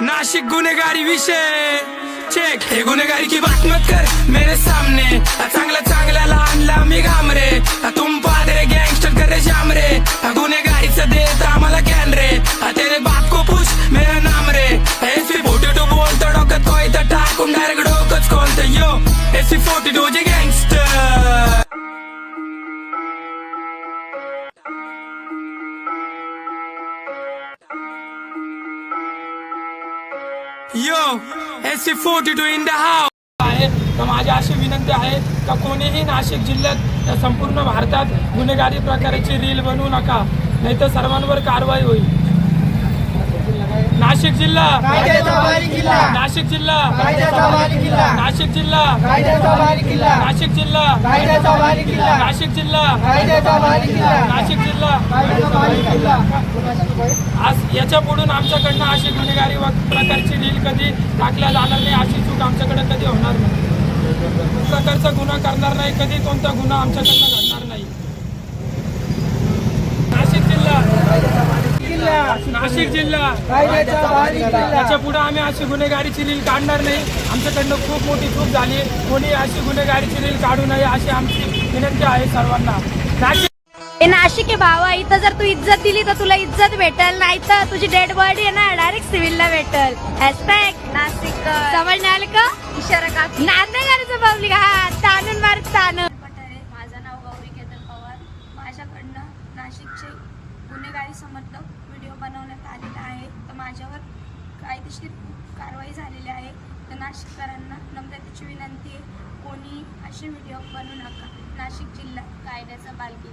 नाशिक गुनेगारी विषय चेक। हे गुनेगारी की बात मत कर मेरे सामने, चांगल्याला आणला मी घामरे। तुम पादरे गैंगस्टर करे जाम रे, गुनेगारीचं देत आम्हाला ज्ञान रे। तेरे बाप को पूछ मेरा नाम रे। SC42 बोलतो डोक्यात कोय तर टाकून डायरेक्ट डोकंच खोलतं यो। SC42 जे gangster. Yo SC42 in the house आहे। तर माझी अशी विनंती आहे का कोणीही नाशिक जिल्ह्यात संपूर्ण भारतात गुन्हेगारी प्रकाराची रील बनवू नका, नाहीतर सर्वांवर कारवाई होईल। नाशिक जिल्हा नाशिक जिल्हा नाशिक जिल्हा नाशिक जिल्हा नाशिक जिल्हा नाशिक जिल्हा। आज याच्या पुढून आमच्याकडनं अशी गुन्हेगारी प्रकारची रील कधी टाकल्या जाणार नाही, अशी चूक आमच्याकडे कधी होणार नाही। प्रकारचा गुन्हा करणार नाही, कधी कोणता गुन्हा आमच्याकडनं घडणार नाही। नाशिक जिल्हा नाशिक जिल्हा याच्या पुढे आम्ही अशी गुन्हेगारीची रील काढणार नाही। आमच्याकडनं खूप मोठी चूक झाली, कोणी अशी गुन्हेगारीची रील काढू नये अशी आमची विनंती आहे सर्वांना। नाशिक आहे भावा, इथं जर तू इज्जत दिली तर तुला इज्जत भेटल, नाही तर तुझी डेड बॉडी आहे ना डायरेक्ट सिव्हिलला भेटल। हॅशटॅग नाशिक समजणे आले का? इशारा का नाही करायचं पब्लिक, हा ताणून मार ताणून। माझं नाव गौरी केतन पवार। माझ्याकडनं नाशिकचे गुन्हेगारी समर्थक व्हिडिओ बनवण्यात आलेला आहे, तर माझ्यावर कायदेशीर कारवाई झालेली आहे। तर नाशिककरांना नम्रतेची विनंती आहे, कोणी असे व्हिडिओ बनवू नका। नाशिक जिल्हा कायद्याचा बालकी।